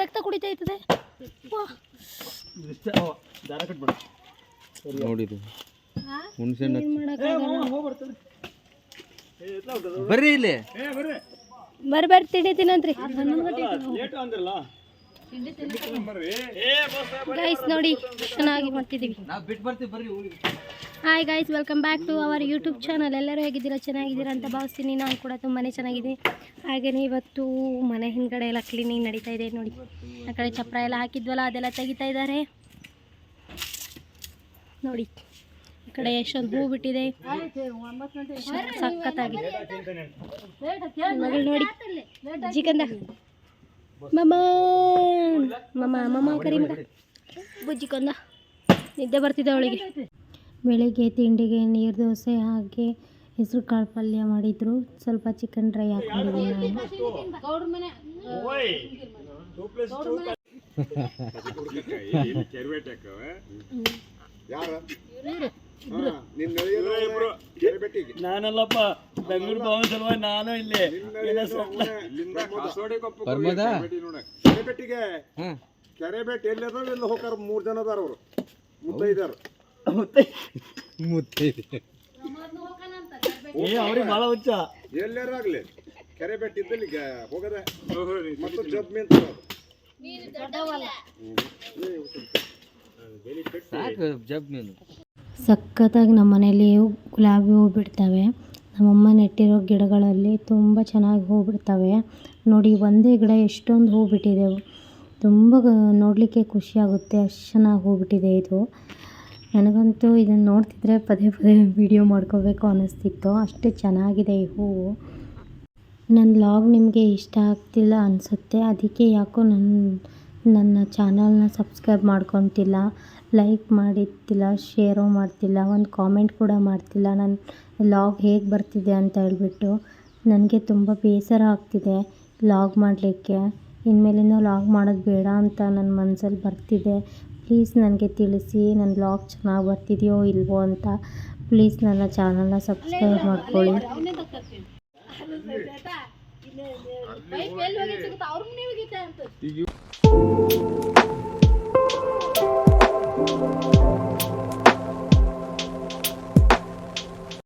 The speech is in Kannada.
ರಕ್ತ ಕುಡಿತಾ ಇರ್ತದೆ. ನೋಡಿದ್ದು ಹುಣಸೆ ಬರ್ರಿ ಇಲ್ಲಿ ಬರ್ರಿ ತಿಂಡಿ ತಿನ್ನಂತ್ರಿ ಗೈಸ್. ನೋಡಿ ಚೆನ್ನಾಗಿ ಮಾಡ್ತಿದ್ದೀವಿ. Hi guys, welcome back to our YouTube channel. ಎಲ್ಲರೂ ಹೇಗಿದ್ದೀರಾ? ಚೆನ್ನಾಗಿದ್ದೀರಾ ಅಂತ ಭಾವಿಸ್ತೀನಿ. ನಾನು ಕೂಡ ತುಂಬಾ ಚೆನ್ನಾಗಿದೆ. ಹಾಗೆಯೇ ಇವತ್ತು ಮನೆ ಹಿಂದ್ಗಡೆ ಎಲ್ಲ ಕ್ಲೀನಿಂಗ್ ನಡೀತಾ ಇದೆ. ನೋಡಿ, ಆ ಕಡೆ ಚಪ್ರ ಎಲ್ಲ ಹಾಕಿದ್ವಲ್ಲ ಅದೆಲ್ಲ ತೆಗಿತಾ ಇದ್ದಾರೆ. ನೋಡಿ, ಈ ಕಡೆ ಎಷ್ಟೊಂದು ಹೂ ಬಿಟ್ಟಿದೆ, ಸಖತ್ತಾಗಿದೆ. ಮಗಳು ನೋಡಿ, ಜಿಗಂದ ಮಮ್ಮ ಕರಿ ಮಗ ಬುಜ್ಜಿ ಕೊಂದ. ನಿದ್ದೆ ಬರ್ತಿದ್ದೆ ಅವಳಿಗೆ. ಬೆಳಿಗ್ಗೆ ತಿಂಡಿಗೆ ನೀರು ದೋಸೆ ಹಾಗೆ ಹೆಸರು ಕಾಳು ಪಲ್ಯ ಮಾಡಿದ್ರು. ಸ್ವಲ್ಪ ಚಿಕನ್ ಡ್ರೈ ಹಾಕೊಂಡಿದ್ದೀನಿ ನಾನಲ್ಲಪ್ಪ, ಬೆಂಗಳೂರು ಹೋಗೋ ಸಲುವಾಗಿ ನಾನು ಇಲ್ಲಿ ಕೆರೆಬೇಟೆ ಎಲ್ಲಿ ಅದಾವ ಎಲ್ಲ ಹೋಗಾರ. 3 ಜನ ಅದಾರ ಅವರು, ಮುತ್ತೈದಾರ. ಅವ್ರಿಗೆ ಭಾಳ ಹುಚ್ಚ. ಎಲ್ಲಾರ ಆಗ್ಲಿ ಕೆರೆಬೇಟೆ ಇದ್ದಲ್ಲಿ ಹೋಗದ ಮತ್ತು ಜಬ್ ಮೀನ್ ಜಬ್ ಮೀನು ಸಖತ್ತಾಗಿ ನಮ್ಮ ಮನೆಯಲ್ಲಿ ಗುಲಾಬಿ ಹೂ ಬಿಡ್ತವೆ. ನಮ್ಮಮ್ಮ ನೆಟ್ಟಿರೋ ಗಿಡಗಳಲ್ಲಿ ತುಂಬ ಚೆನ್ನಾಗಿ ಹೂ ಬಿಡ್ತವೆ. ನೋಡಿ, ಒಂದೇ ಗಿಡ ಎಷ್ಟೊಂದು ಹೂ ಬಿಟ್ಟಿದೆ. ತುಂಬ ನೋಡಲಿಕ್ಕೆ ಖುಷಿಯಾಗುತ್ತೆ, ಅಷ್ಟು ಚೆನ್ನಾಗಿ ಹೂ ಬಿಟ್ಟಿದೆ ಇದು. ನನಗಂತೂ ಇದನ್ನು ನೋಡ್ತಿದ್ರೆ ಪದೇ ಪದೇ ವಿಡಿಯೋ ಮಾಡ್ಕೋಬೇಕು ಅನ್ನಿಸ್ತಿತ್ತು, ಅಷ್ಟು ಚೆನ್ನಾಗಿದೆ ಈ ಹೂವು. ನನ್ನ ವ್ಲಾಗ್ ನಿಮಗೆ ಇಷ್ಟ ಆಗ್ತಿಲ್ಲ ಅನಿಸುತ್ತೆ, ಅದಕ್ಕೆ ಯಾಕೋ ನನ್ನ ಚಾನಲ್ನ ಸಬ್ಸ್ಕ್ರೈಬ್ ಮಾಡ್ಕೊತಿಲ್ಲ, ಲೈಕ್ ಮಾಡಿರ್ತಿಲ್ಲ, ಶೇರು ಮಾಡ್ತಿಲ್ಲ, ಒಂದು ಕಾಮೆಂಟ್ ಕೂಡ ಮಾಡ್ತಿಲ್ಲ. ನನ್ನ ವ್ಲಾಗ್ ಹೇಗೆ ಬರ್ತಿದೆ ಅಂತ ಹೇಳ್ಬಿಟ್ಟು ನನಗೆ ತುಂಬ ಬೇಸರ ಆಗ್ತಿದೆ ವ್ಲಾಗ್ ಮಾಡಲಿಕ್ಕೆ. ಇನ್ಮೇಲಿಂದ ವ್ಲಾಗ್ ಮಾಡೋದು ಬೇಡ ಅಂತ ನನ್ನ ಮನಸ್ಸಲ್ಲಿ ಬರ್ತಿದೆ. ಪ್ಲೀಸ್ ನನಗೆ ತಿಳಿಸಿ, ನನ್ನ ವ್ಲಾಗ್ ಚೆನ್ನಾಗಿ ಬರ್ತಿದೆಯೋ ಇಲ್ವೋ ಅಂತ. ಪ್ಲೀಸ್ ನನ್ನ ಚಾನಲ್ನ ಸಬ್ಸ್ಕ್ರೈಬ್ ಮಾಡ್ಕೊಳ್ಳಿ. ಈಗ